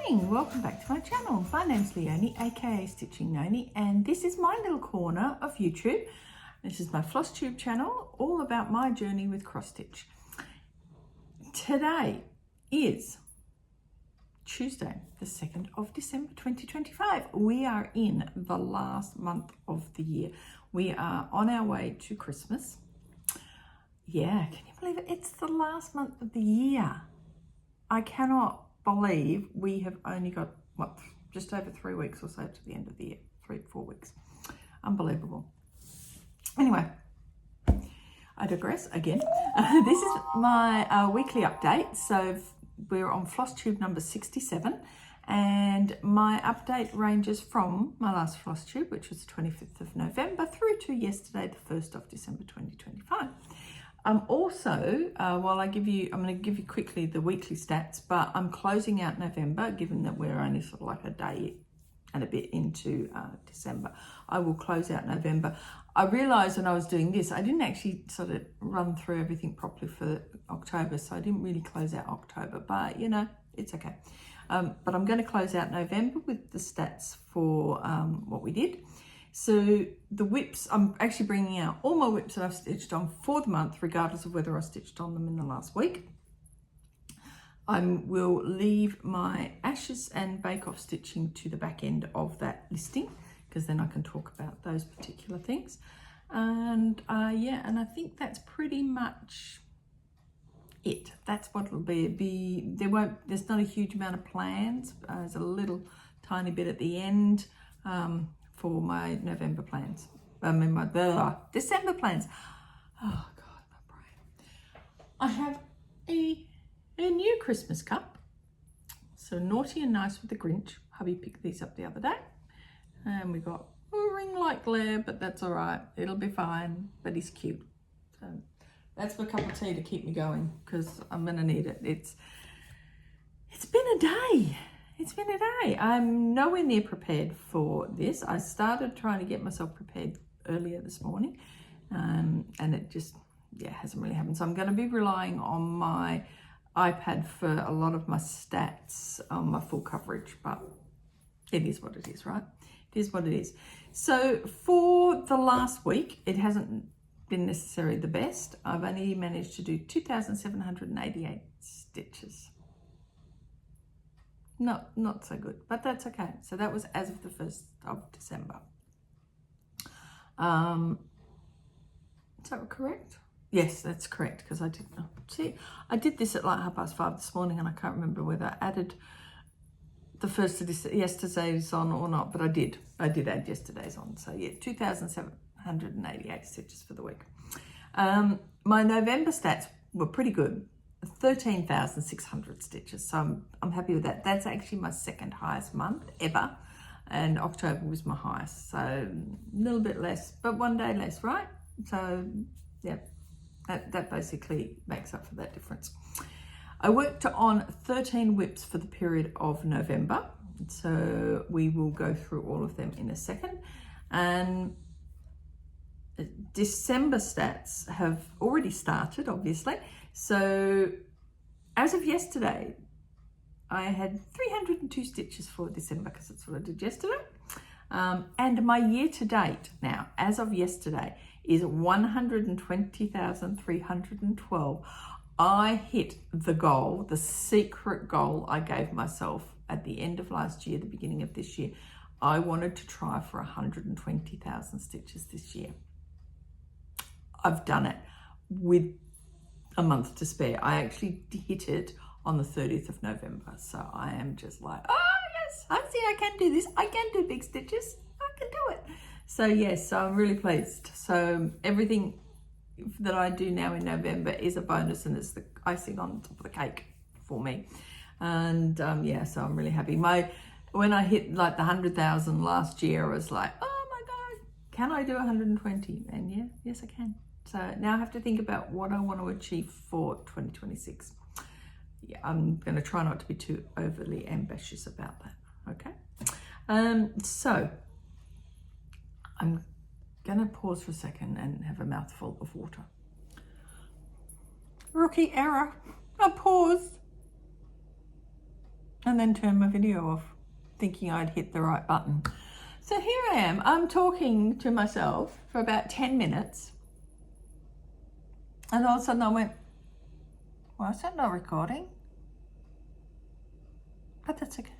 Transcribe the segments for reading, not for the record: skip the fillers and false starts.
morning, welcome back to my channel. My name's Leonie, aka Stitching Noni, and this is my little corner of YouTube. This is my Flosstube channel, all about my journey with cross stitch. Today is Tuesday, the 2nd of December 2025. We are in the last month of the year. We are on our way to Christmas. Yeah, can you believe it? It's the last month of the year. I cannot believe we have only got, what, just over 3 weeks or so to the end of the year. 3 to 4 weeks. Unbelievable. Anyway, I digress again. This is my weekly update. So we're on Flosstube number 67, and my update ranges from my last Flosstube, which was the 25th of November, through to yesterday, the 1st of December 2025. Also, while I'm going to give you quickly the weekly stats, but I'm closing out November, given that we're only sort of like a day and a bit into December. I will close out November. I realised when I was doing this, I didn't actually sort of run through everything properly for October, so I didn't really close out October, but you know, it's okay. But I'm going to close out November with the stats for what we did. So the whips, I'm actually bringing out all my whips that I've stitched on for the month, regardless of whether I stitched on them in the last week. I will leave my ashes and bake off stitching to the back end of that listing, because then I can talk about those particular things. And yeah, and I think that's pretty much it. That's what it'll be. There's not a huge amount of plans. There's a little tiny bit at the end for my November plans. I mean my December plans. Oh God, my brain. I have a new Christmas cup. So Naughty and Nice with the Grinch. Hubby picked these up the other day. And we got a ring light glare, but that's all right. It'll be fine, but he's cute. So that's my cup of tea to keep me going, because I'm going to need it. It's been a day. It's been a day. I'm nowhere near prepared for this. I started trying to get myself prepared earlier this morning, and it just, yeah, hasn't really happened. So I'm going to be relying on my iPad for a lot of my stats on my full coverage, but it is what it is, right? It is what it is. So for the last week, it hasn't been necessarily the best. I've only managed to do 2,788 stitches. Not so good, but that's okay. So that was as of the 1st of December. Is that correct? Yes, that's correct, because I did see. I did this at like 5:30 this morning, and I can't remember whether I added the first of yesterday's on or not, but I did add yesterday's on. So yeah, 2,788 stitches for the week. My November stats were pretty good. 13,600 stitches, so I'm happy with that. That's actually my second highest month ever, and October was my highest, so a little bit less, but 1 day less, right? So yeah, that basically makes up for that difference. I worked on 13 whips for the period of November, so we will go through all of them in a second. And December stats have already started, obviously. So as of yesterday, I had 302 stitches for December, because that's what I did yesterday. And my year to date now, as of yesterday, is 120,312. I hit the goal, the secret goal I gave myself at the end of last year, the beginning of this year. I wanted to try for 120,000 stitches this year. I've done it with a month to spare. I actually hit it on the 30th of November. So I am just like, oh yes, I see I can do this. I can do big stitches. I can do it. So yes, so I'm really pleased. So everything that I do now in November is a bonus, and it's the icing on top of the cake for me. And yeah, so I'm really happy. When I hit like the 100,000 last year, I was like, oh my God, can I do 120? And yeah, yes I can. So now I have to think about what I want to achieve for 2026. Yeah, I'm going to try not to be too overly ambitious about that. Okay. So I'm going to pause for a second and have a mouthful of water. Rookie error. I paused. and then turn my video off, thinking I'd hit the right button. So here I am, I'm talking to myself for about 10 minutes, and all of a sudden I went, why is that not recording? But that's okay.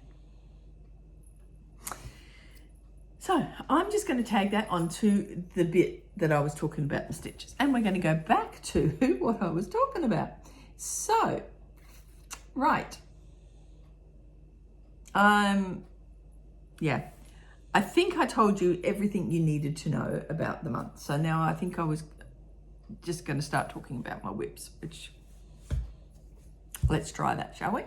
So I'm just going to tag that onto the bit that I was talking about, the stitches, and we're going to go back to what I was talking about. So, right. Yeah, I think I told you everything you needed to know about the month. So now I think I was just going to start talking about my whips, which, let's try that, shall we?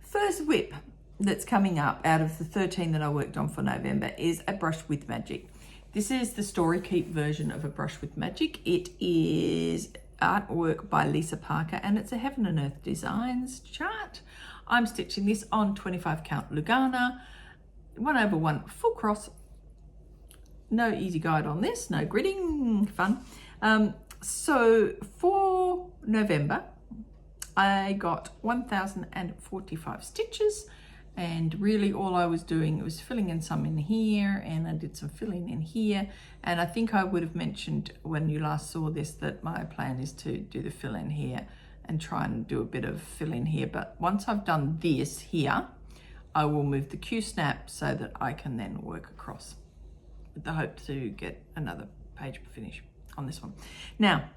First whip that's coming up out of the 13 that I worked on for November is a brush with magic. This is the Story Keep version of a brush with magic. It is artwork by Lisa Parker, and it's a Heaven and Earth Designs chart. I'm stitching this on 25 count Lugana, 1/1 full cross. No easy guide on this, no gridding, fun. So for November, I got 1,045 stitches, and really all I was doing was filling in some in here, and I did some filling in here. And I think I would have mentioned when you last saw this that my plan is to do the fill in here and try and do a bit of fill in here. But once I've done this here, I will move the Q-snap so that I can then work across with the hope to get another page finish on this one. Now,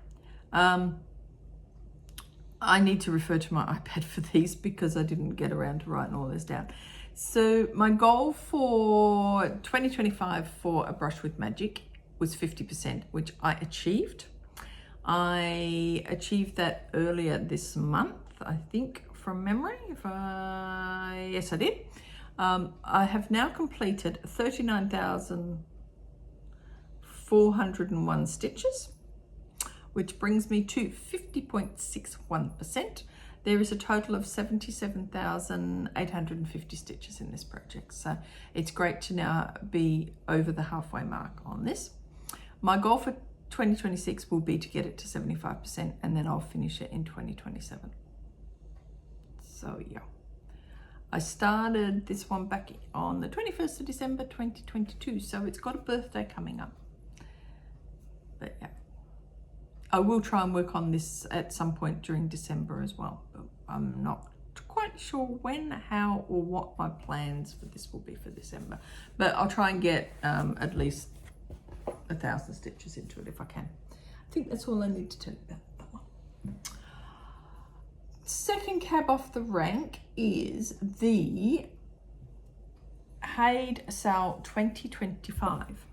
I need to refer to my iPad for these because I didn't get around to writing all this down. So my goal for 2025 for a brush with magic was 50%, which I achieved. I achieved that earlier this month, I think, from memory. Yes, I did. I have now completed 39,401 stitches, which brings me to 50.61%. There is a total of 77,850 stitches in this project. So it's great to now be over the halfway mark on this. My goal for 2026 will be to get it to 75%, and then I'll finish it in 2027. So yeah. I started this one back on the 21st of December 2022, so it's got a birthday coming up. But yeah. I will try and work on this at some point during December as well, but I'm not quite sure when, how, or what my plans for this will be for December. But I'll try and get at least 1,000 stitches into it if I can. I think that's all I need to tell you about that one. Second cab off the rank is the Haid Sal 2025.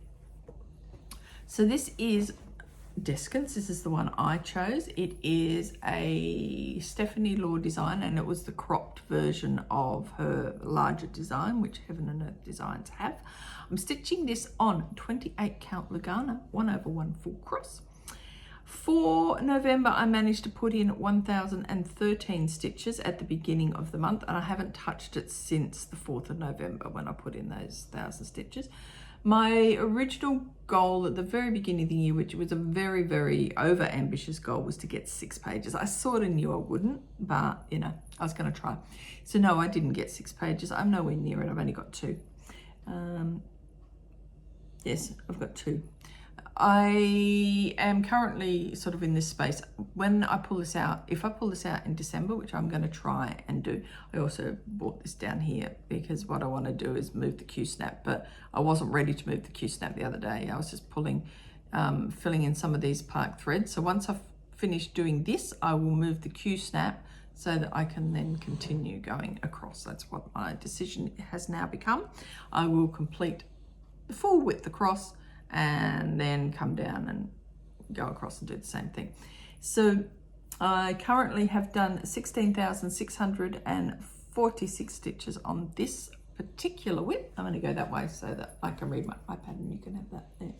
So this is Deskins. This is the one I chose. It is a Stephanie Law design, and it was the cropped version of her larger design, which Heaven and Earth Designs have. I'm stitching this on 28 count Lugana, 1/1 full cross. For November, I managed to put in 1,013 stitches at the beginning of the month, and I haven't touched it since the 4th of November when I put in those 1,000 stitches. My original goal at the very beginning of the year, which was a very, very over-ambitious goal, was to get 6 pages. I sort of knew I wouldn't, but, you know, I was going to try. So, no, I didn't get 6 pages. I'm nowhere near it. I've only got 2. Yes, I've got 2. I am currently sort of in this space. When I pull this out, if I pull this out in December, which I'm going to try and do, I also brought this down here because what I want to do is move the Q-snap, but I wasn't ready to move the Q-snap the other day. I was just filling in some of these park threads. So once I've finished doing this, I will move the Q-snap so that I can then continue going across. That's what my decision has now become. I will complete the full width across and then come down and go across and do the same thing. So I currently have done 16,646 stitches on this particular width. I'm going to go that way so that I can read my iPad and you can have that there.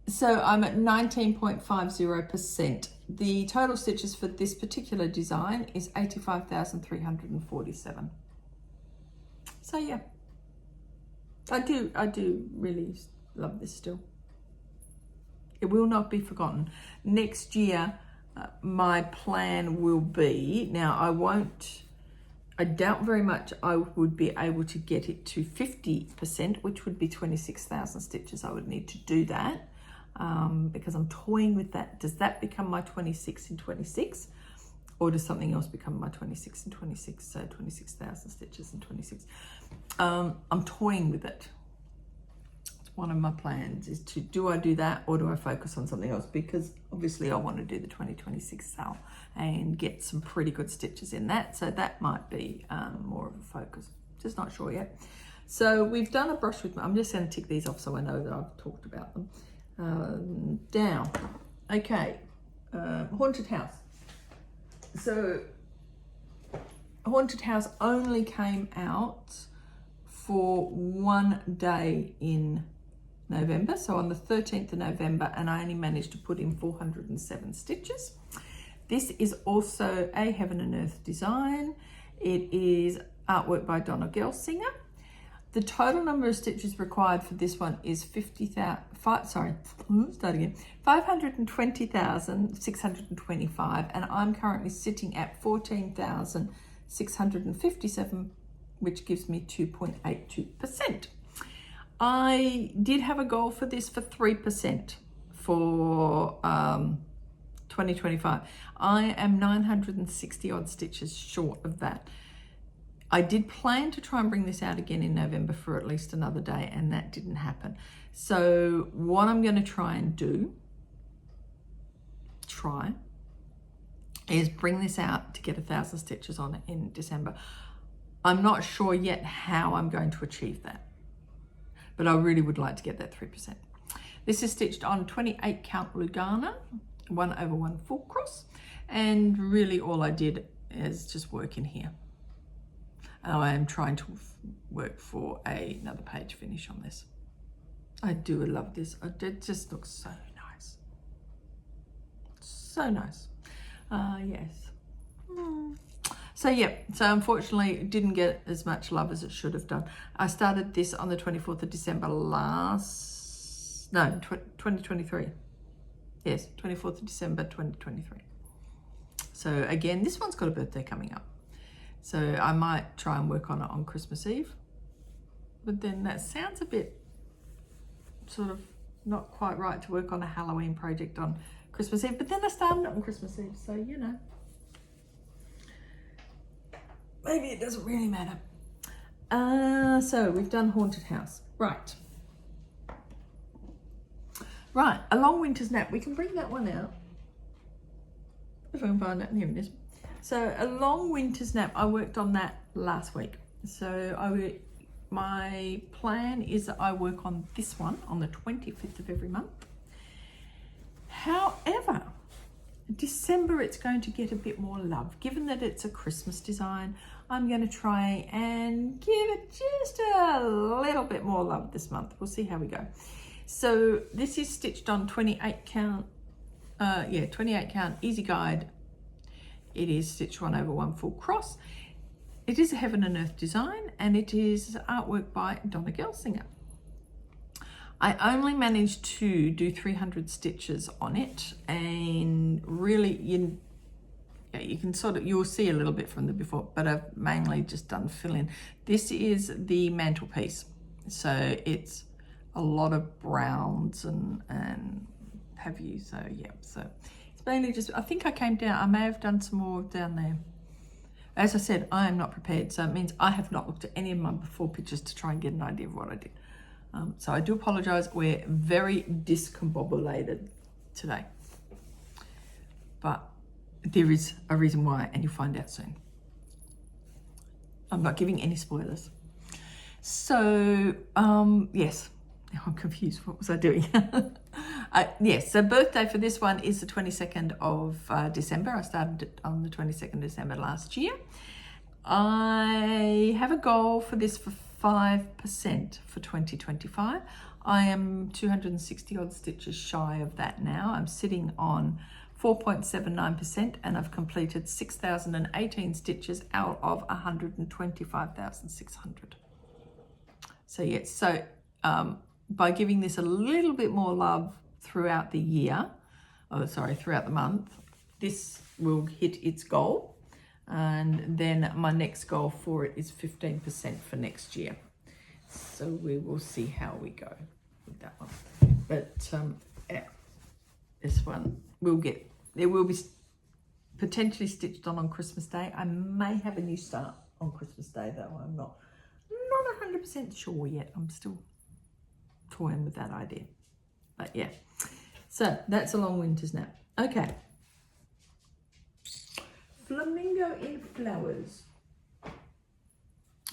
So I'm at 19.50%. The total stitches for this particular design is 85,347. So yeah. I do really love this still. It will not be forgotten. Next year, my plan will be, now I I doubt very much I would be able to get it to 50%, which would be 26,000 stitches. I would need to do that because I'm toying with that. Does that become my 26 in 26? Or does something else become my 26 and 26? So 26,000 stitches and 26. I'm toying with it. It's one of my plans is to, do I do that or do I focus on something else? Because obviously I want to do the 2026 sale and get some pretty good stitches in that. So that might be more of a focus. Just not sure yet. So we've done a brush with, I'm just going to tick these off so I know that I've talked about them. Down. Okay. Haunted house. So Haunted House only came out for one day in November, so on the 13th of November, and I only managed to put in 407 stitches. This is also a Heaven and Earth design. It is artwork by Donna Gelsinger. The total number of stitches required for this one is 520,625, and I'm currently sitting at 14,657, which gives me 2.82%. I did have a goal for this for 3% for 2025. I am 960 odd stitches short of that. I did plan to try and bring this out again in November for at least another day, and that didn't happen. So what I'm going to try and do, is bring this out to get 1,000 stitches on it in December. I'm not sure yet how I'm going to achieve that, but I really would like to get that 3%. This is stitched on 28 count Lugana, 1/1 full cross, and really all I did is just work in here. I am trying to work for another page finish on this. I do love this. It just looks so nice. So nice. Yes. So yeah, so unfortunately it didn't get as much love as it should have done. I started this on the 24th of December 2023. Yes, 24th of December 2023. So again, this one's got a birthday coming up. So I might try and work on it on Christmas Eve. But then that sounds a bit sort of not quite right to work on a Halloween project on Christmas Eve. But then I started it on Christmas Eve, so you know. Maybe it doesn't really matter. So we've done Haunted House. Right. Right, A Long Winter's Nap. We can bring that one out. If I can find it. Here it is. So A Long Winter's Nap, I worked on that last week. So my plan is that I work on this one on the 25th of every month. However, December it's going to get a bit more love. Given that it's a Christmas design, I'm going to try and give it just a little bit more love this month. We'll see how we go. So this is stitched on 28 count, 28 count Easy Guide. It is stitched 1/1 full cross. It is a Heaven and Earth design, and it is artwork by Donna Gelsinger. I only managed to do 300 stitches on it, and really you can you'll see a little bit from the before, but I've mainly just done fill in. This is the mantelpiece, so it's a lot of browns and have you, so yeah, so it's mainly just, I think I came down, I may have done some more down there. As I said, I am not prepared, so it means I have not looked at any of my before pictures to try and get an idea of what I did. So I do apologise, we're very discombobulated today. But there is a reason why, and you'll find out soon. I'm not giving any spoilers. So, yes, now I'm confused, what was I doing? Yes, so birthday for this one is the 22nd of December. I started it on the 22nd of December last year. I have a goal for this for 5% for 2025. I am 260 odd stitches shy of that now. I'm sitting on 4.79%, and I've completed 6,018 stitches out of 125,600. So yes, so by giving this a little bit more love throughout the year, throughout the month, this will hit its goal. And then my next goal for it is 15% for next year. So we will see how we go with that one. But yeah, this one it will be potentially stitched on Christmas Day. I may have a new start on Christmas Day though. I'm not 100% sure yet. I'm still toying with that idea. But yeah, so that's a long winter's nap. Okay. Flamingo in flowers.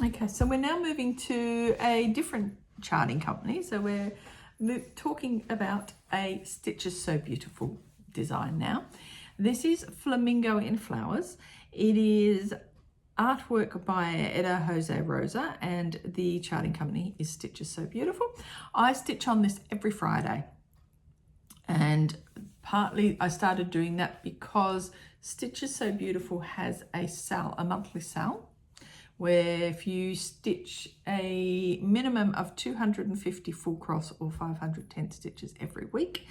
Okay, so we're now moving to a different charting company. So we're talking about a Stitches So Beautiful design now. This is Flamingo in Flowers. It is artwork by Eda Jose Rosa, and the charting company is Stitches So Beautiful. I stitch on this every Friday, and partly I started doing that because Stitches So Beautiful has a monthly sale, where if you stitch a minimum of 250 full cross or 510 stitches every week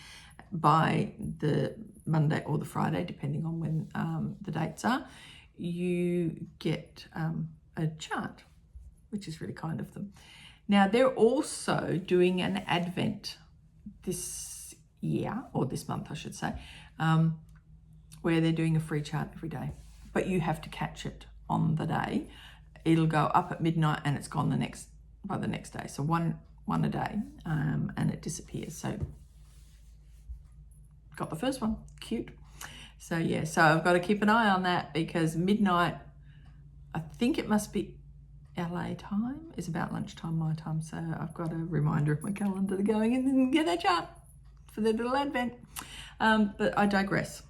by the Monday or the Friday, depending on when the dates are, you get a chart, which is really kind of them. Now, they're also doing an advent this year, or this month I should say, where they're doing a free chart every day, but you have to catch it on the day. It'll go up at midnight and it's gone by the next day. So one a day, and it disappears. So got the first one, cute. So yeah, so I've got to keep an eye on that, because midnight, I think it must be LA time, is about lunchtime my time. So I've got a reminder of my calendar to go in and get that chart for the little advent. But I digress.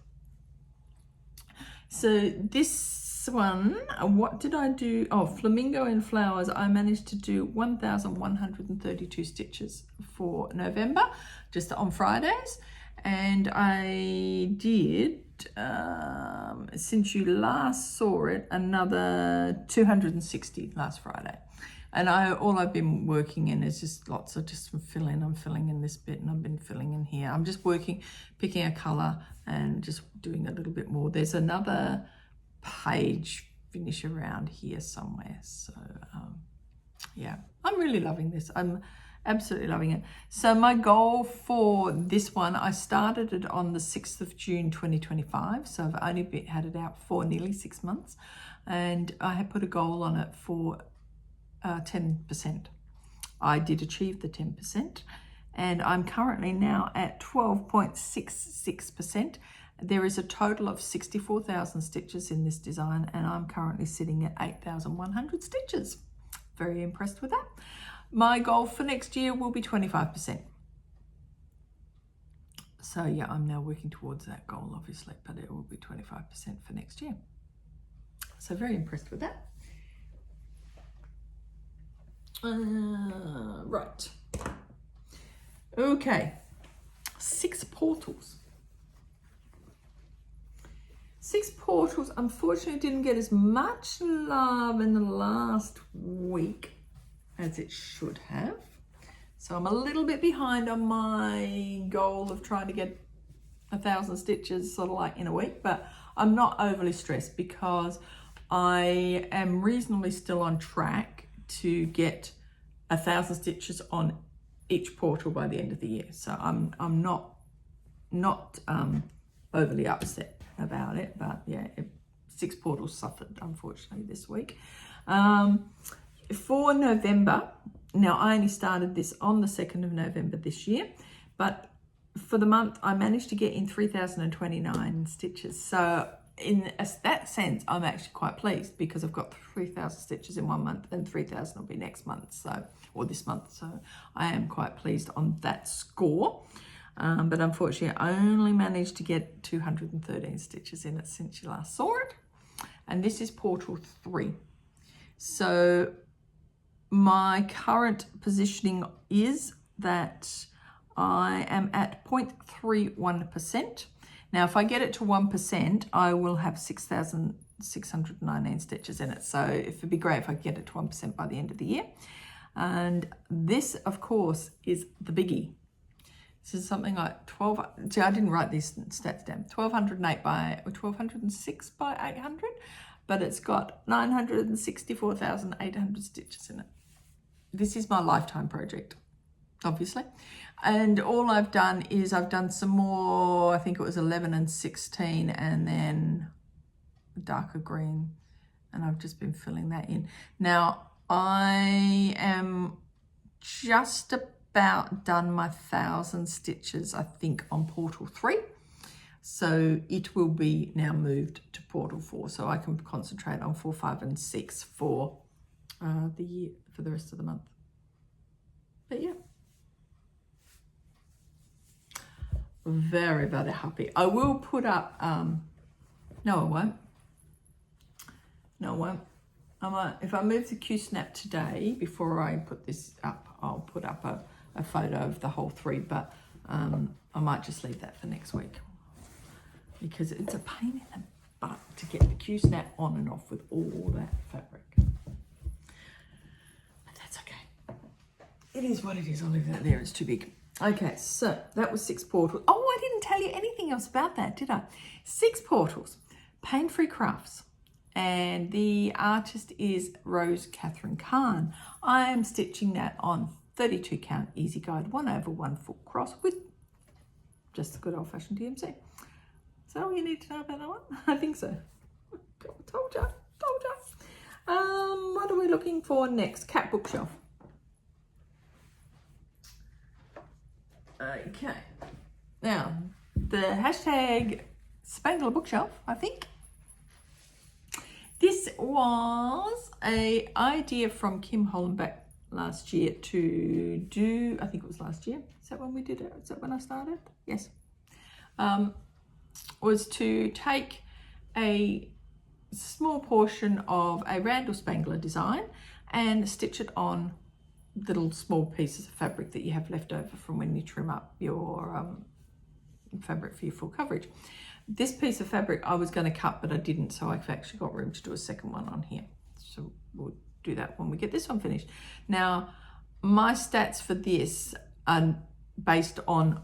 So this one, what did I do? Oh, Flamingo in Flowers. I managed to do 1,132 stitches for November, just on Fridays. And I did, since you last saw it, another 260 last Friday. And all I've been working in is just lots of just filling. I'm filling in this bit, and I've been filling in here. I'm just picking a colour and just doing a little bit more. There's another page finish around here somewhere. So yeah, I'm really loving this. I'm absolutely loving it. So my goal for this one, I started it on the 6th of June 2025. So I've only had it out for nearly 6 months, and I had put a goal on it for 10%. I did achieve the 10%, and I'm currently now at 12.66%. There is a total of 64,000 stitches in this design, and I'm currently sitting at 8,100 stitches. Very impressed with that. My goal for next year will be 25%. So yeah, I'm now working towards that goal, obviously, but it will be 25% for next year. So very impressed with that. Right. Okay. 6 portals. 6 portals, unfortunately, didn't get as much love in the last week as it should have. So I'm a little bit behind on my goal of trying to get 1,000 stitches sort of like in a week, but I'm not overly stressed, because I am reasonably still on track to get 1,000 stitches on each portal by the end of the year. So I'm not overly upset about it, but yeah, 6 portals suffered unfortunately this week. For November, now I only started this on the 2nd of November this year, but for the month I managed to get in 3,029 stitches. So in that sense, I'm actually quite pleased, because I've got 3,000 stitches in one month, and 3,000 will be next month, or this month. So I am quite pleased on that score. But unfortunately, I only managed to get 213 stitches in it since you last saw it. And this is portal 3. So my current positioning is that I am at 0.31%. Now, if I get it to 1%, I will have 6,619 stitches in it. So it'd be great if I get it to 1% by the end of the year. And this, of course, is the biggie. This is something like 12, see, I didn't write these stats down, 1,206 by 800. but it's got 964,800 stitches in it. This is my lifetime project, obviously. And all I've done is I've done some more, I think it was 11 and 16, and then darker green, and I've just been filling that in. Now, I am just about done my 1,000 stitches, I think, on Portal 3. So it will be now moved to Portal 4, so I can concentrate on 4, 5, and 6 for the year, for the rest of the month. But yeah, very, very happy. I will put up, no, I won't. No, I won't. I might, if I move the Q-snap today, before I put this up, I'll put up a photo of the whole 3, but I might just leave that for next week, because it's a pain in the butt to get the Q-snap on and off with all that fabric. But that's okay. It is what it is. I'll leave that there. It's too big. Okay, so that was 6 portals. Oh, I didn't tell you anything else about that, did I? 6 portals, Pain-Free Crafts. And the artist is Rose Catherine Khan. I am stitching that on 32 count easy guide, 1/1 full cross with just a good old fashioned DMC. Is that all you need to know about that one? I think so. Told ya. What are we looking for next? Cat bookshelf. Okay. Now, the hashtag Spangler bookshelf, I think. This was an idea from Kim Hollenbeck last year to do, I think it was last year. Is that when we did it? Is that when I started? Yes. Was to take a small portion of a Randall Spangler design and stitch it on little small pieces of fabric that you have left over from when you trim up your fabric for your full coverage. This piece of fabric I was going to cut, but I didn't, so I've actually got room to do a second one on here. So we'll do that when we get this one finished. Now, my stats for this are based on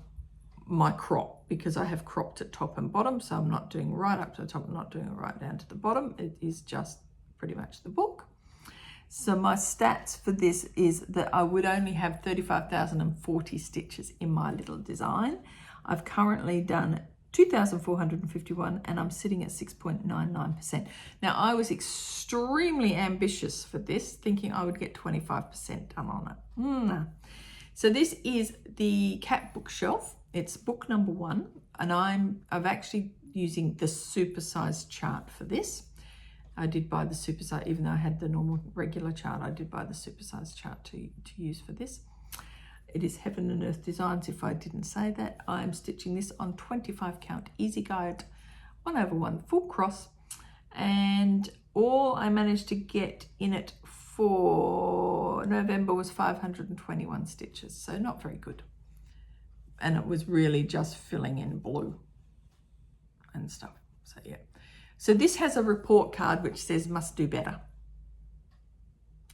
my crop, because I have cropped at top and bottom, so I'm not doing right up to the top, I'm not doing it right down to the bottom. It is just pretty much the book. So my stats for this is that I would only have 35,040 stitches in my little design. I've currently done 2,451 and I'm sitting at 6.99%. Now, I was extremely ambitious for this, thinking I would get 25% done on it. No. So this is the Cat Bookshelf. It's book number 1, and I'm actually using the supersized chart for this. I did buy the supersize, even though I had the normal regular chart, I did buy the supersized chart to use for this. It is Heaven and Earth Designs, if I didn't say that. I'm stitching this on 25 count easy guide, 1/1 full cross, and all I managed to get in it for November was 521 stitches, so not very good. And it was really just filling in blue and stuff, so yeah. So this has a report card which says must do better.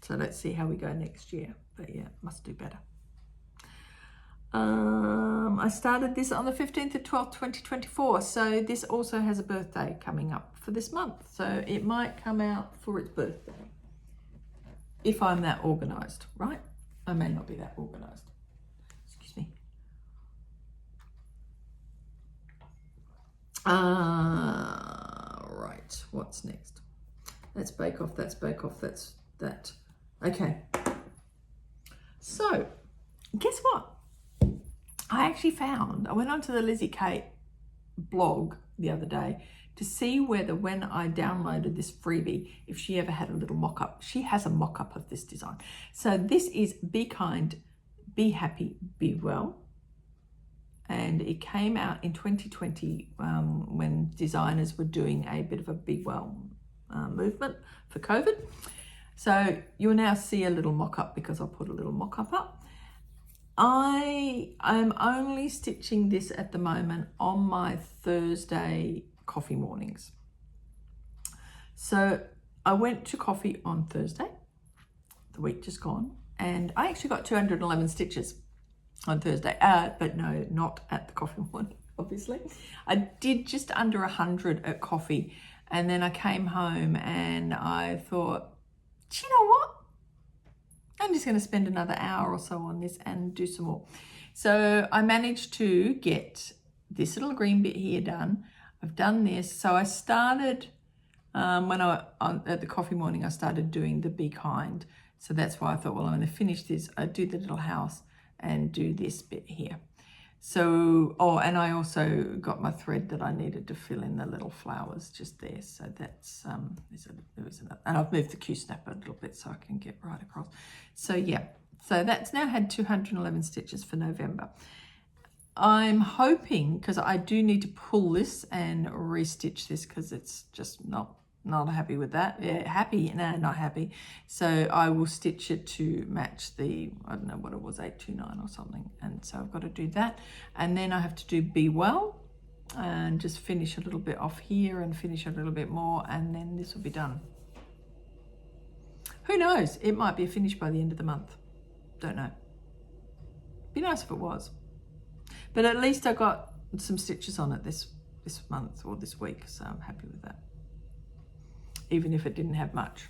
So let's see how we go next year, but yeah, must do better. I started this on the 15th of 12th, 2024. So this also has a birthday coming up for this month. So it might come out for its birthday. If I'm that organized, right? I may not be that organized. Excuse me. Right, what's next? That's Bake Off, that's Bake Off, that's that. Okay. So, guess what? I actually found, I went onto the Lizzie Kate blog the other day to see whether when I downloaded this freebie, if she ever had a little mock-up. She has a mock-up of this design. So this is Be Kind, Be Happy, Be Well. And it came out in 2020 when designers were doing a bit of a Be Well movement for COVID. So you'll now see a little mock-up because I'll put a little mock-up up. I am only stitching this at the moment on my Thursday coffee mornings. So I went to coffee on Thursday, the week just gone, and I actually got 211 stitches on Thursday, but no, not at the coffee morning, obviously. I did just under 100 at coffee, And then I came home and I thought, do you know what? I'm just going to spend another hour or so on this and do some more. So I managed to get this little green bit here done. I've done this. So I started, at the coffee morning, I started doing the Be Kind. So that's why I thought, well, I'm going to finish this. I do the little house and do this bit here. So, and I also got my thread that I needed to fill in the little flowers just there. So that's, and I've moved the Q-snap a little bit so I can get right across. So yeah, so that's now had 211 stitches for November. I'm hoping, because I do need to pull this and restitch this because it's just not happy with that. Yeah, happy, no, not happy. So I will stitch it to match the, I don't know what it was, 829 or something. And so I've got to do that. And then I have to do Be Well and just finish a little bit off here and finish a little bit more. And then this will be done. Who knows? It might be finished by the end of the month. Don't know. Be nice if it was. But at least I got some stitches on it this month or this week. So I'm happy with that, even if it didn't have much.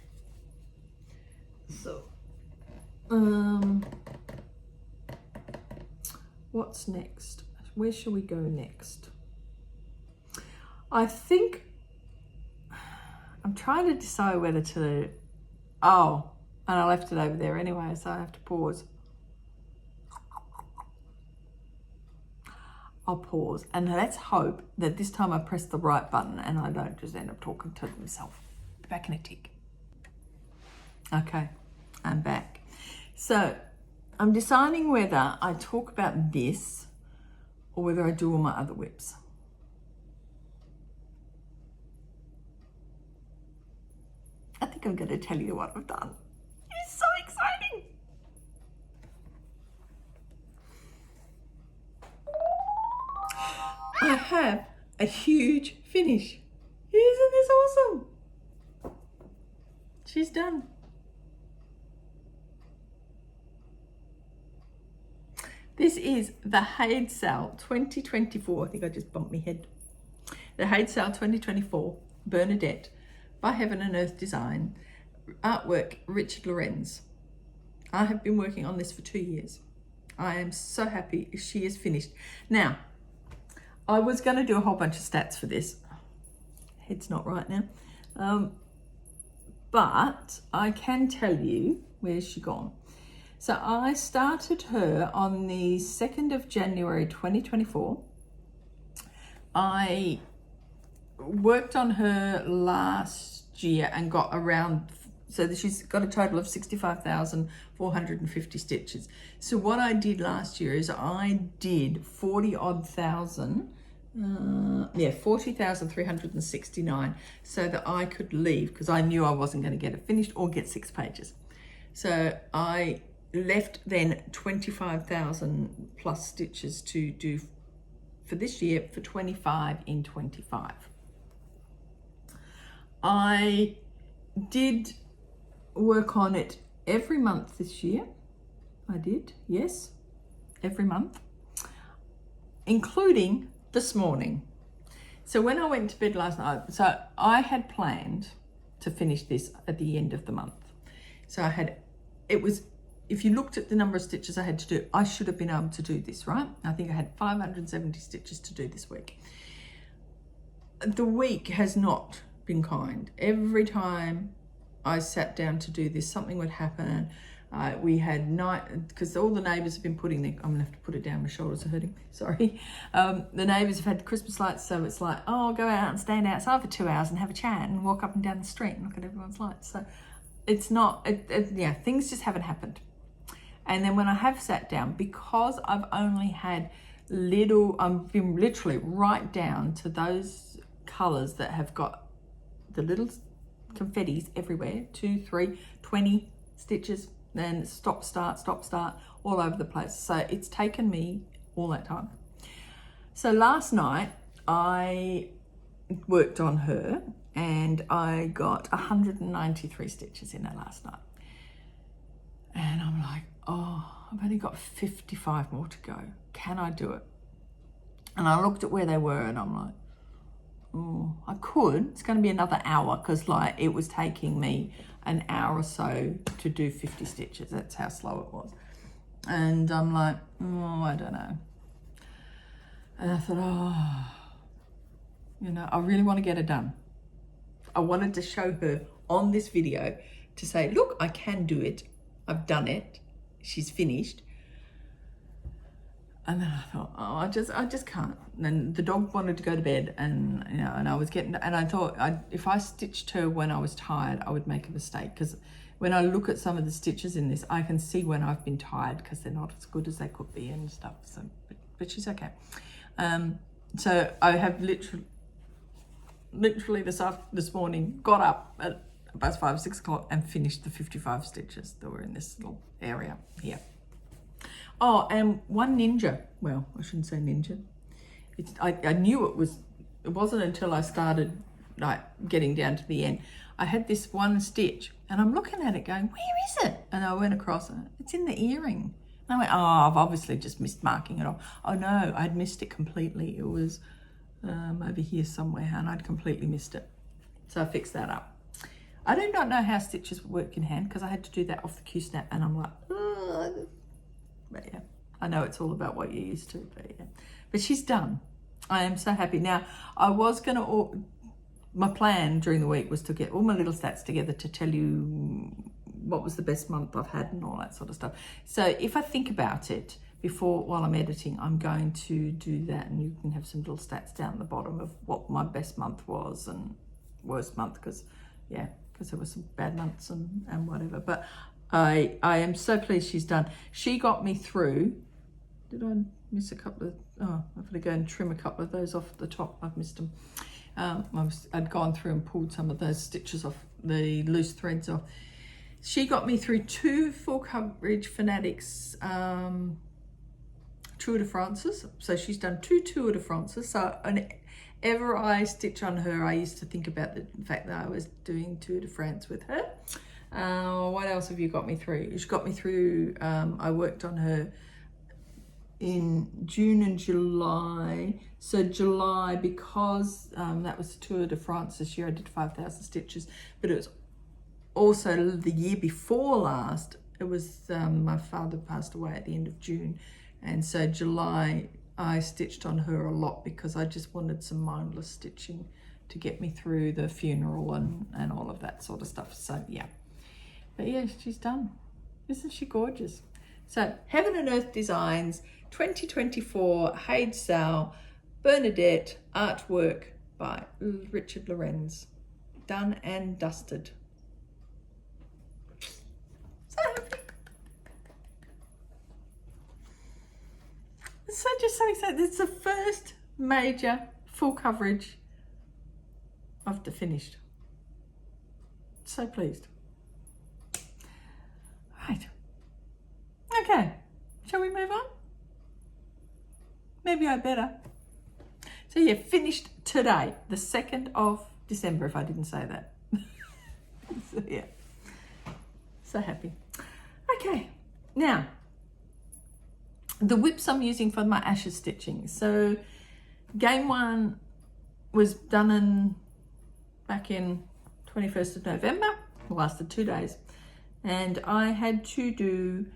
So, what's next? Where shall we go next? I think I'm trying to decide whether to, and I left it over there anyway, so I have to pause. I'll pause and let's hope that this time I press the right button and I don't just end up talking to myself. Be back in a tick. Okay, I'm back. So I'm deciding whether I talk about this or whether I do all my other whips. I think I'm going to tell you what I've done. It's so exciting. I have a huge finish. Isn't this awesome? She's done. This is the Haid Sale 2024. I think I just bumped my head. The Haid Sale 2024 Bernadette by Heaven and Earth Design. Artwork Richard Lorenz. I have been working on this for 2 years. I am so happy she is finished. Now, I was going to do a whole bunch of stats for this. Head's not right now. But I can tell you, where's she gone? So I started her on the 2nd of January 2024. I worked on her last year and got around, so she's got a total of 65,450 stitches. So what I did last year is I did 40,369 so that I could leave, because I knew I wasn't going to get it finished or get 6 pages. So I left then 25,000 plus stitches to do for this year for 25 in 25. I did work on it every month this year. I did, yes, every month, including this morning. So when I went to bed last night, so I had planned to finish this at the end of the month. So if you looked at the number of stitches I had to do, I should have been able to do this, right? I think I had 570 stitches to do this week. The week has not been kind. Every time I sat down to do this, something would happen. We had night, because all the neighbours have been putting their, I'm gonna have to put it down, my shoulders are hurting, sorry. The neighbours have had the Christmas lights, so it's like, oh, go out and stand outside for 2 hours and have a chat and walk up and down the street and look at everyone's lights. So it's not, yeah, things just haven't happened. And then when I have sat down, because I've only had I've been literally right down to those colours that have got the little confettis everywhere, 2, 3, 20 stitches, then stop, start, all over the place. So it's taken me all that time. So last night I worked on her and I got 193 stitches in her last night. And I'm like, oh, I've only got 55 more to go. Can I do it? And I looked at where they were and I'm like, oh, I could. It's going to be another hour because like it was taking me an hour or so to do 50 stitches. That's how slow it was. And I'm like, oh, I don't know. And I thought, oh, you know, I really want to get it done. I wanted to show her on this video to say, look, I can do it. I've done it. She's finished. And then I thought, oh, I just can't. And then the dog wanted to go to bed, and you know, and I was getting, and I thought, if I stitched her when I was tired, I would make a mistake, because when I look at some of the stitches in this, I can see when I've been tired because they're not as good as they could be and stuff. So, but she's okay. So I have literally this morning got up at about 5 or 6 o'clock and finished the 55 stitches that were in this little area here. Oh, and one ninja. Well, I shouldn't say ninja. I knew it wasn't until I started like getting down to the end. I had this one stitch and I'm looking at it going, where is it? And I went across and it's in the earring. And I went, oh, I've obviously just missed marking it off. Oh no, I'd missed it completely. It was over here somewhere and I'd completely missed it. So I fixed that up. I do not know how stitches work in hand because I had to do that off the Q-snap and I'm like, ugh. But yeah, I know it's all about what you're used to, but yeah. But she's done. I am so happy. Now, I was going to, my plan during the week was to get all my little stats together to tell you what was the best month I've had and all that sort of stuff. So if I think about it while I'm editing, I'm going to do that, and you can have some little stats down the bottom of what my best month was and worst month, because there were some bad months and whatever. But I am so pleased she's done. She got me through. Did I miss a couple of, oh, I've got to go and trim a couple of those off the top. I've missed them. I'd gone through and pulled some of those stitches off, the loose threads off. She got me through 2 full coverage Fanatics Tour de France's. So she's done 2 Tour de France's. So whenever I stitch on her, I used to think about the fact that I was doing Tour de France with her. What else have you got me through? She got me through, I worked on her in June and July. So July, because that was the Tour de France this year, I did 5,000 stitches, but it was also the year before last. It was my father passed away at the end of June, and so July I stitched on her a lot because I just wanted some mindless stitching to get me through the funeral and all of that sort of stuff. So yeah. But yeah, she's done. Isn't she gorgeous? So Heaven and Earth Designs 2024 Haid Sal Bernadette artwork by Richard Lorenz. Done and dusted. So happy. So just so excited. It's the first major full coverage of the finished. So pleased. Right. Okay. Shall we move on? Maybe I better. So yeah, finished today, the 2nd of December, if I didn't say that. So yeah. So happy. Okay. Now, the whips I'm using for my ashes stitching. So game 1 was done back in 21st of November. It lasted 2 days. And I had to do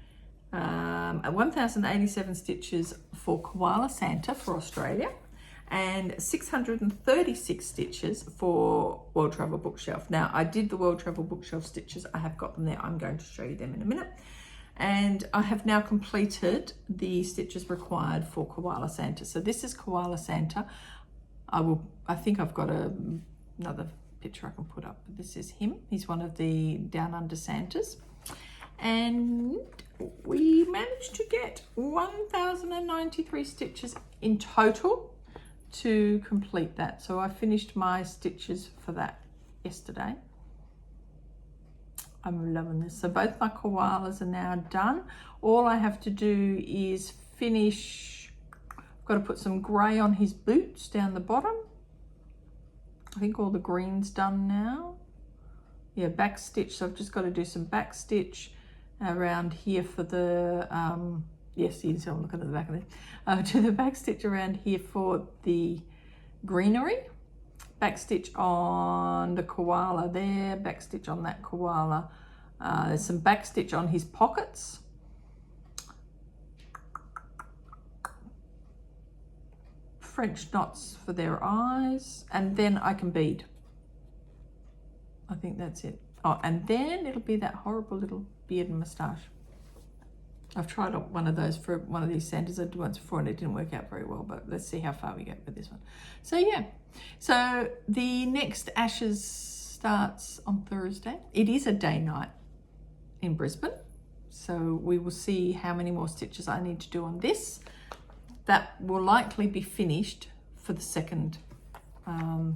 1,087 stitches for Koala Santa for Australia and 636 stitches for World Travel Bookshelf. Now, I did the World Travel Bookshelf stitches. I have got them there. I'm going to show you them in a minute. And I have now completed the stitches required for Koala Santa. So this is Koala Santa. I think I've got another picture I can put up. This is him. He's one of the Down Under Santas. And we managed to get 1,093 stitches in total to complete that. So I finished my stitches for that yesterday. I'm loving this. So both my koalas are now done. All I have to do is finish. I've got to put some grey on his boots down the bottom. I think all the green's done now. Yeah, back stitch. So I've just got to do some back stitch around here for the, yes, you can see I'm looking at the back of it. Do the back stitch around here for the greenery. back stitch on the koala there, back stitch on that koala. There's some back stitch on his pockets. French knots for their eyes, and then I can bead. I think that's it. Oh, and then it'll be that horrible little beard and moustache. I've tried one of those for one of these Santas I did once before and it didn't work out very well, but let's see how far we get with this one. So yeah, so the next Ashes starts on Thursday. It is a day-night in Brisbane, so we will see how many more stitches I need to do on this. That will likely be finished for the second, what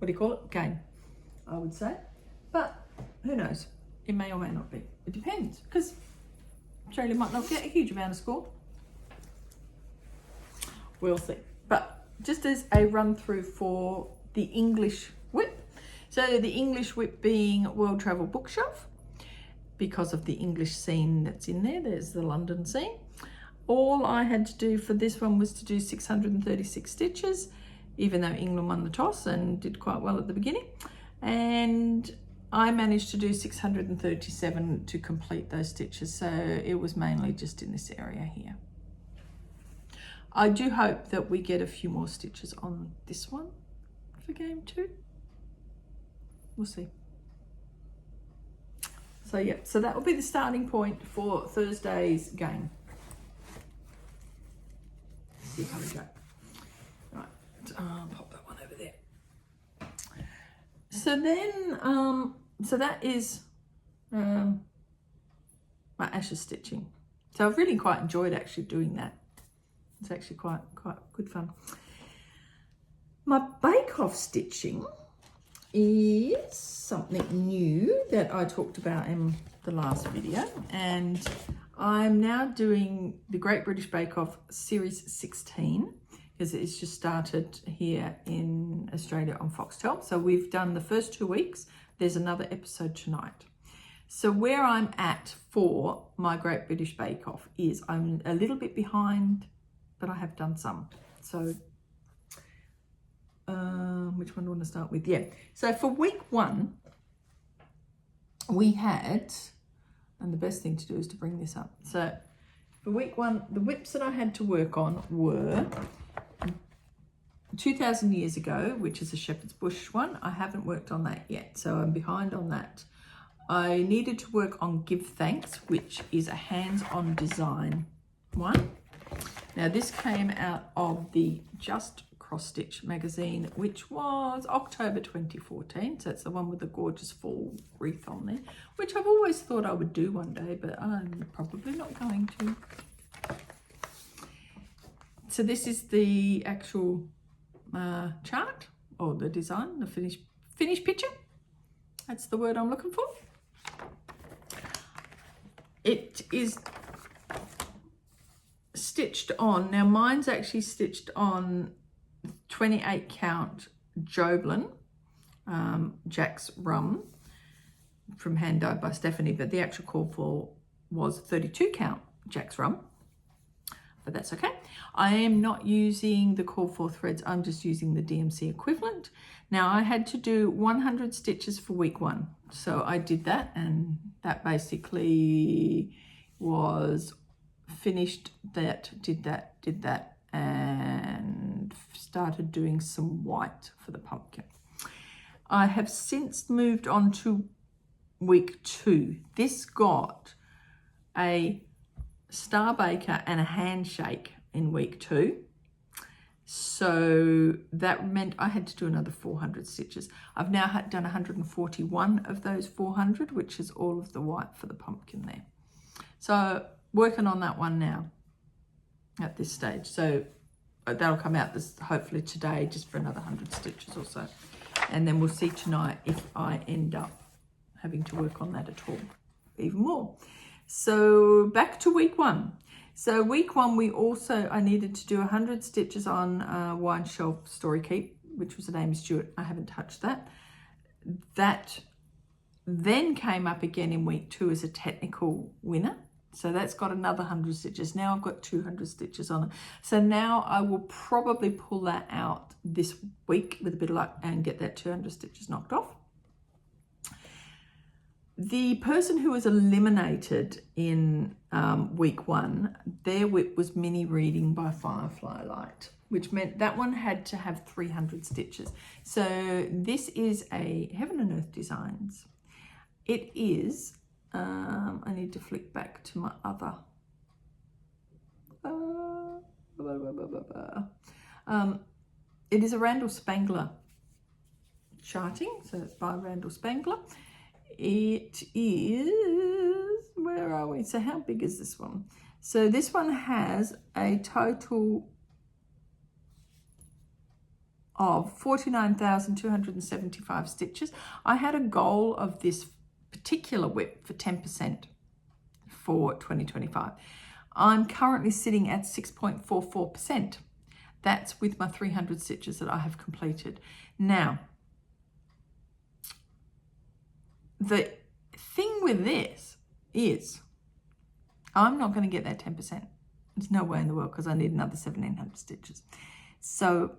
do you call it? Game, I would say. But who knows? It may or may not be. It depends, because Australia might not get a huge amount of score. We'll see. But just as a run through for the English whip. So the English whip being World Travel Bookshelf, because of the English scene that's in there. There's the London scene. All I had to do for this one was to do 636 stitches, even though England won the toss and did quite well at the beginning. And I managed to do 637 to complete those stitches. So it was mainly just in this area here. I do hope that we get a few more stitches on this one for game 2. We'll see. So yeah, so that will be the starting point for Thursday's game. See how we go. Right, pop that one over there. So then, so that is my Ashes stitching. So I've really quite enjoyed actually doing that. It's actually quite good fun. My bake-off stitching is something new that I talked about in the last video, and I'm now doing the Great British Bake Off Series 16 because it's just started here in Australia on Foxtel. So we've done the first 2 weeks. There's another episode tonight. So where I'm at for my Great British Bake Off is I'm a little bit behind, but I have done some. So which one do I want to start with? Yeah. So for week 1, we had, and the best thing to do is to bring this up. So for week 1, the whips that I had to work on were 2,000 years ago, which is a shepherd's bush one. I haven't worked on that yet, so I'm behind on that. I needed to work on Give Thanks, which is a hands-on design one. Now this came out of the Just Cross Stitch magazine, which was October 2014. So it's the one with the gorgeous fall wreath on there, which I've always thought I would do one day, but I'm probably not going to. So this is the actual chart, or the design, the finished picture. That's the word I'm looking for. It is stitched on, now mine's actually stitched on 28 count Joblin Jack's Rum from Hand Dyed by Stephanie, but the actual call for was 32 count Jack's Rum, but that's okay. I am not using the call for threads, I'm just using the DMC equivalent. Now I had to do 100 stitches for week 1, so I did that, and that basically was finished that, did that, and started doing some white for the pumpkin. I have since moved on to week 2. This got a Star Baker and a handshake in week 2. So that meant I had to do another 400 stitches. I've now done 141 of those 400, which is all of the white for the pumpkin there. So working on that one now at this stage. So that'll come out this hopefully today, just for another 100 stitches or so. And then we'll see tonight if I end up having to work on that at all, even more. So back to week 1. So week 1, I needed to do 100 stitches on Wine Shelf Story Keep, which was an Amy Stewart. I haven't touched that. That then came up again in week 2 as a technical winner. So that's got another 100 stitches. Now I've got 200 stitches on it. So now I will probably pull that out this week with a bit of luck and get that 200 stitches knocked off. The person who was eliminated in week 1, their whip was Mini Reading by Firefly Light, which meant that one had to have 300 stitches. So this is a Heaven and Earth Designs. It is, I need to flick back to my other. It is a Randall Spangler charting, so it's by Randall Spangler. It is, where are we? So how big is this one? So this one has a total of 49,275 stitches. I had a goal of this particular whip for 10% for 2025. I'm currently sitting at 6.44%. That's with my 300 stitches that I have completed. Now, the thing with this is I'm not going to get that 10%. There's no way in the world, because I need another 1,700 stitches. So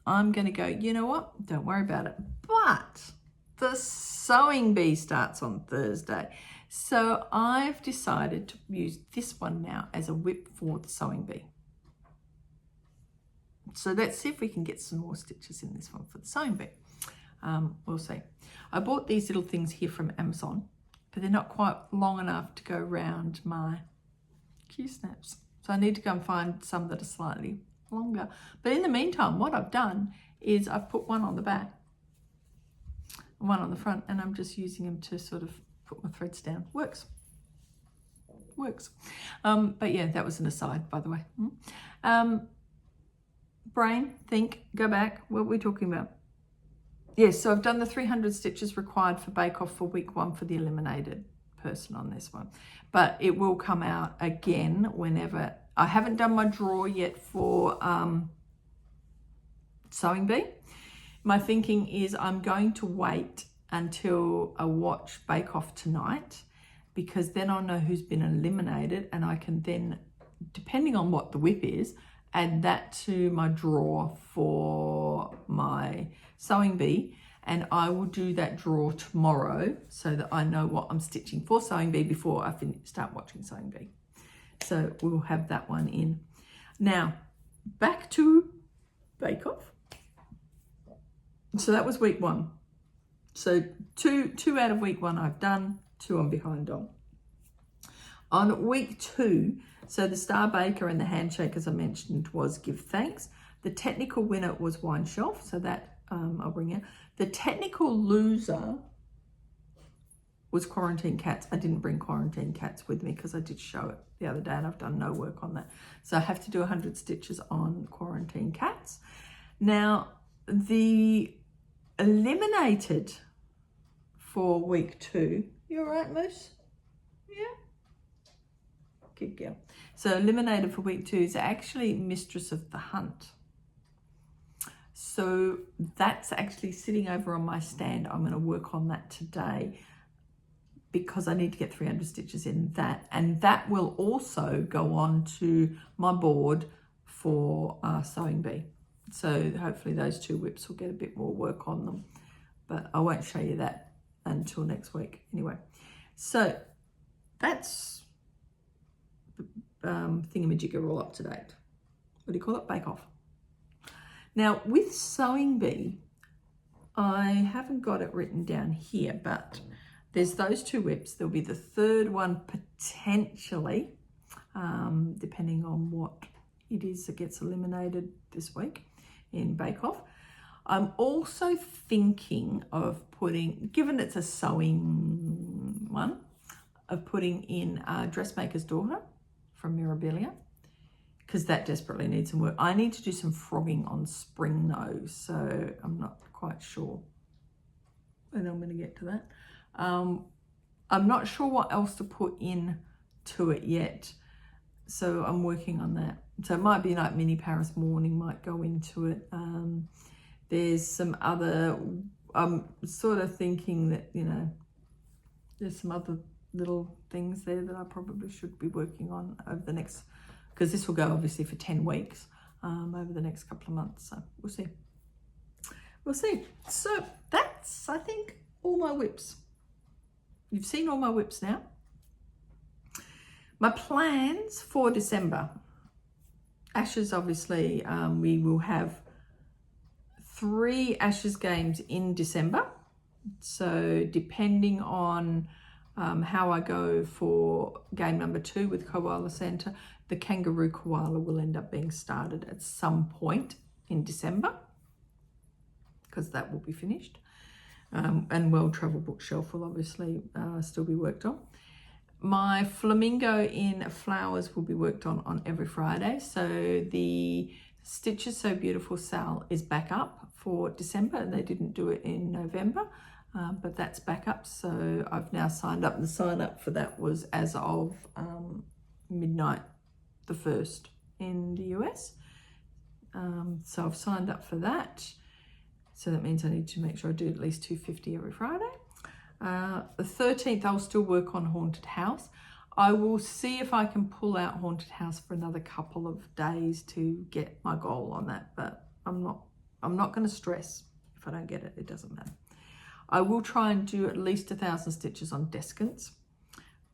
I'm going to go, you know what? Don't worry about it. But the sewing bee starts on Thursday. So I've decided to use this one now as a whip for the sewing bee. So let's see if we can get some more stitches in this one for the sewing bee. We'll see. I bought these little things here from Amazon, but they're not quite long enough to go around my Q-snaps. So I need to go and find some that are slightly longer. But in the meantime, what I've done is I've put one on the back, one on the front, and I'm just using them to sort of put my threads down. Works. But yeah, that was an aside, by the way. Brain, think, go back. What were we talking about? Yes, so I've done the 300 stitches required for Bake Off for week 1 for the eliminated person on this one. But it will come out again whenever. I haven't done my draw yet for Sewing Bee. My thinking is I'm going to wait until I watch Bake Off tonight, because then I'll know who's been eliminated, and I can then, depending on what the whip is, add that to my draw for my Sewing Bee, and I will do that draw tomorrow so that I know what I'm stitching for Sewing Bee before I start watching Sewing Bee. So we'll have that one in. Now, back to Bake Off. So that was week 1. So two out of week 1 I've done, 2 I'm behind on. On week 2, so the Star Baker and the Handshake, as I mentioned, was Give Thanks. The technical winner was Wine Shelf, so that I'll bring in. The technical loser was Quarantine Cats. I didn't bring Quarantine Cats with me because I did show it the other day and I've done no work on that. So I have to do 100 stitches on Quarantine Cats. Now, the eliminated for week 2, you all right, Moose? Yeah? Good girl. So eliminated for week 2 is actually Mistress of the Hunt. So that's actually sitting over on my stand. I'm going to work on that today because I need to get 300 stitches in that. And that will also go on to my board for Sewing Bee. So hopefully those 2 whips will get a bit more work on them. But I won't show you that until next week anyway. So that's thingamajigger all up to date. What do you call it? Bake Off. Now with Sewing Bee, I haven't got it written down here, but there's those 2 whips. There'll be the 3rd one potentially, depending on what it is that gets eliminated this week in Bake Off. I'm also thinking of putting, given it's a sewing one, of putting in Dressmaker's Daughter from Mirabilia, because that desperately needs some work. I need to do some frogging on spring though, so I'm not quite sure when I'm going to get to that. I'm not sure what else to put in to it yet, so I'm working on that. So it might be like Mini Paris Morning might go into it. There's some other, I'm sort of thinking that, you know, there's some other little things there that I probably should be working on over the next, because this will go obviously for 10 weeks over the next couple of months. So we'll see. We'll see. So that's, I think, all my whips. You've seen all my whips now. My plans for December. Ashes, obviously, we will have 3 Ashes games in December. So depending on how I go for game number 2 with Koala Santa, the kangaroo koala will end up being started at some point in December, because that will be finished. And World Travel Bookshelf will obviously still be worked on. My flamingo in flowers will be worked on every Friday. So the Stitches So Beautiful Sal is back up for December. They didn't do it in November, but that's back up. So I've now signed up. The sign up for that was as of midnight the 1st in the US. So I've signed up for that. So that means I need to make sure I do at least 250 every Friday. The 13th, I'll still work on Haunted House. I will see if I can pull out Haunted House for another couple of days to get my goal on that, but I'm not going to stress if I don't get it. It doesn't matter. I will try and do at least 1,000 stitches on Deskins.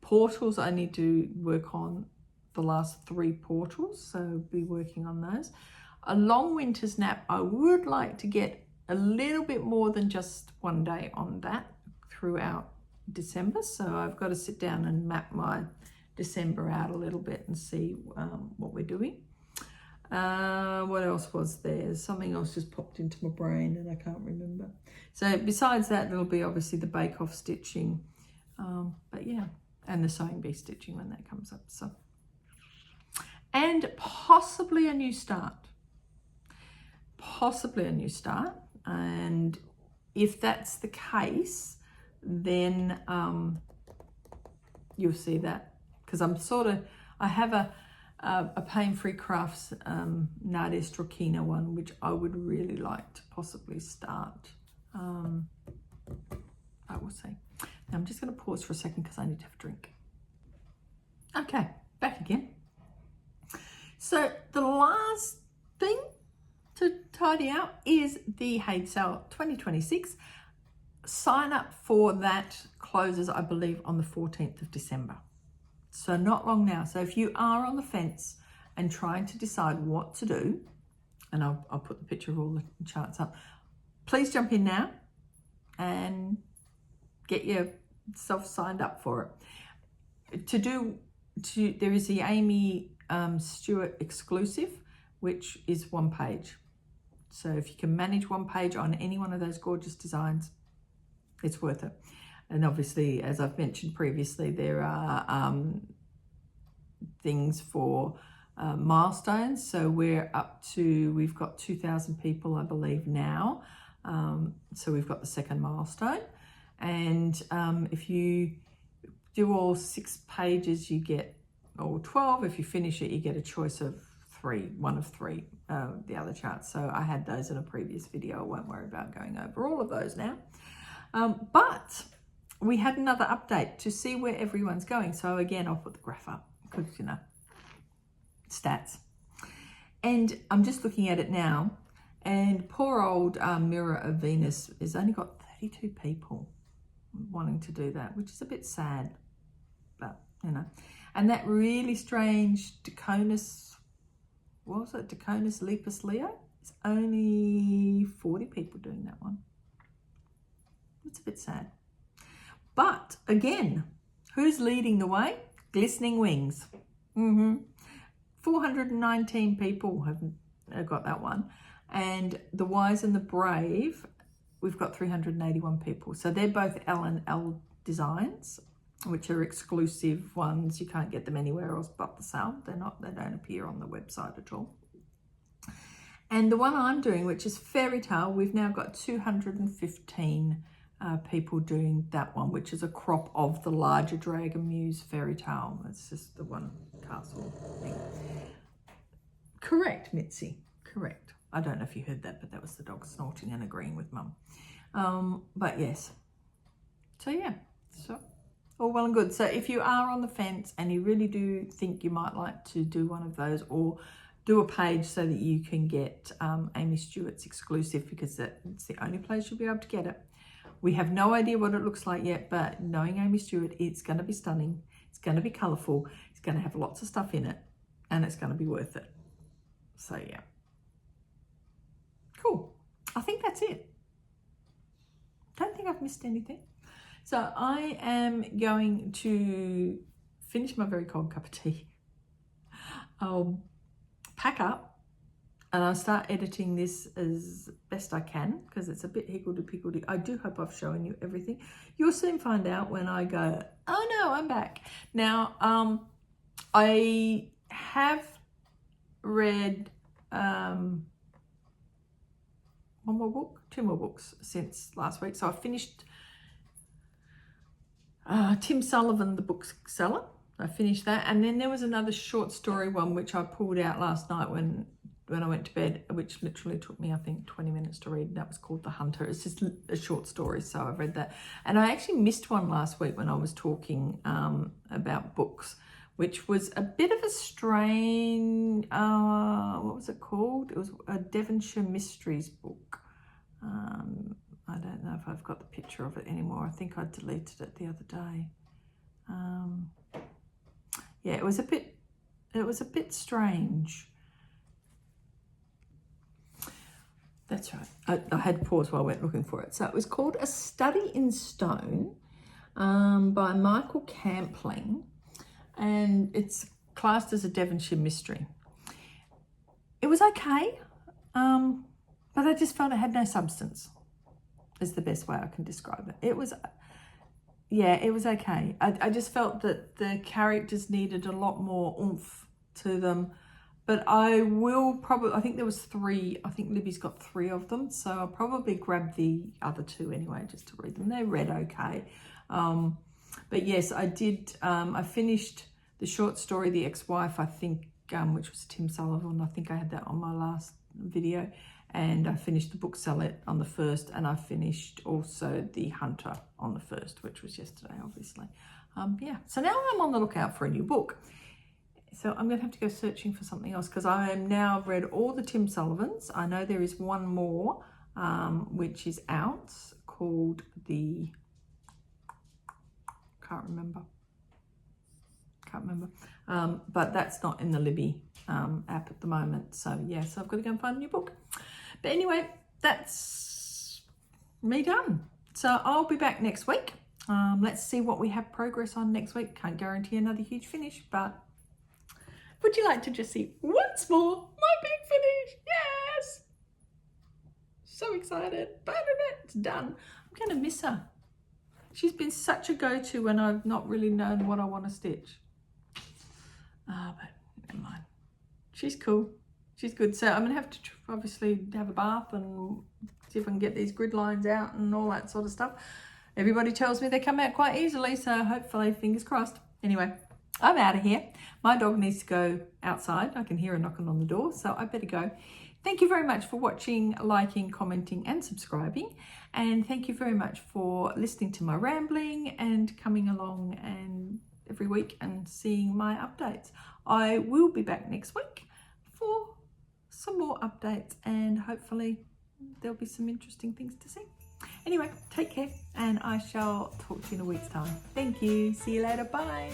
Portals, I need to work on the last 3 portals, so be working on those. A long winter's nap, I would like to get a little bit more than just 1 day on that throughout December. So I've got to sit down and map my December out a little bit and see what we're doing. What else was there? Something else just popped into my brain and I can't remember. So besides that, there'll be obviously the bake-off stitching, but yeah, and the sewing bee stitching when that comes up. So, and possibly a new start. Possibly a new start. And if that's the case, then you'll see that, because I have a Pain-Free Crafts Nadia Strokina one, which I would really like to possibly start. I will see. Now I'm just going to pause for a second because I need to have a drink. Okay, back again. So the last thing to tidy out is the Hate Sale 2026. Sign up for that closes, I believe, on the 14th of December. So not long now. So if you are on the fence and trying to decide what to do, and I'll put the picture of all the charts up, please jump in now and get yourself signed up for it. There is the Amy Stewart exclusive, which is 1 page. So if you can manage 1 page on any one of those gorgeous designs, it's worth it. And obviously, as I've mentioned previously, there are things for milestones. So we've got 2,000 people, I believe, now. So we've got the 2nd milestone. And if you do all 6 pages, you get, or 12. If you finish it, you get a choice of 3, 1 of 3, the other charts. So I had those in a previous video. I won't worry about going over all of those now. But we had another update to see where everyone's going. So again, I'll put the graph up because, you know, stats. And I'm just looking at it now. And poor old Mirror of Venus has only got 32 people wanting to do that, which is a bit sad. But, you know. And that really strange Deconus, what was it? Deconus Lepus Leo? It's only 40 people doing that one. It's a bit sad. But again, who's leading the way? Glistening Wings. 419 people have got that one. And The Wise and the Brave, we've got 381 people. So they're both L&L designs, which are exclusive ones. You can't get them anywhere else but the sale. They don't appear on the website at all. And the one I'm doing, which is Fairy Tale, we've now got 215 people doing that one, which is a crop of the larger Dragon Muse Fairy Tale. It's just the one castle thing. Correct, Mitzi. Correct. I don't know if you heard that, but that was the dog snorting and agreeing with Mum. But yes. So yeah. So all well and good. So if you are on the fence and you really do think you might like to do one of those, or do a page so that you can get Amy Stewart's exclusive, because it's the only place you'll be able to get it. We have no idea what it looks like yet, but knowing Amy Stewart, it's going to be stunning. It's going to be colourful. It's going to have lots of stuff in it, and it's going to be worth it. So yeah. Cool. I think that's it. Don't think I've missed anything. So I am going to finish my very cold cup of tea. I'll pack up and I'll start editing this as best I can, because it's a bit higgledy-piggledy. I do hope I've shown you everything. You'll soon find out when I go, oh no, I'm back. Now, I have read one more book, 2 more books since last week. So I finished Tim Sullivan, The Bookseller. I finished that, and then there was another short story one which I pulled out last night when I went to bed, which literally took me, I think, 20 minutes to read. That was called The Hunter. It's just a short story, so I've read that. And I actually missed one last week when I was talking about books, which was a bit of a strain. What was it called? It was a Devonshire Mysteries book. I don't know if I've got the picture of it anymore. I think I deleted it the other day. Yeah, it was a bit strange. That's right. I had to pause while I went looking for it. So it was called A Study in Stone by Michael Campling, and it's classed as a Devonshire mystery. It was okay, but I just felt it had no substance, is the best way I can describe it. It was okay. I just felt that the characters needed a lot more oomph to them. But I think there was 3. I think Libby's got 3 of them. So I'll probably grab the other 2 anyway, just to read them. They read okay. But yes, I did. I finished the short story, The Ex-Wife, I think, which was Tim Sullivan. I think I had that on my last video. And I finished The Bookseller on the 1st, and I finished also The Hunter on the 1st, which was yesterday, obviously. Yeah, so now I'm on the lookout for a new book. So I'm going to have to go searching for something else, because I am now read all the Tim Sullivans. I know there is one more, which is out, called can't remember. But that's not in the Libby app at the moment. So yeah, so I've got to go and find a new book. But anyway, that's me done. So I'll be back next week. Let's see what we have progress on next week. Can't guarantee another huge finish, but would you like to just see once more my big finish? Yes! So excited. But it's done. I'm going to miss her. She's been such a go-to when I've not really known what I want to stitch. But never mind. She's cool. She's good. So I'm going to have to obviously have a bath and see if I can get these grid lines out and all that sort of stuff. Everybody tells me they come out quite easily, so hopefully, fingers crossed. Anyway, I'm out of here. My dog needs to go outside. I can hear her knocking on the door, so I better go. Thank you very much for watching, liking, commenting and subscribing. And thank you very much for listening to my rambling and coming along and every week and seeing my updates. I will be back next week for some more updates, and hopefully there'll be some interesting things to see. Anyway, take care, and I shall talk to you in a week's time. Thank you. See you later. Bye.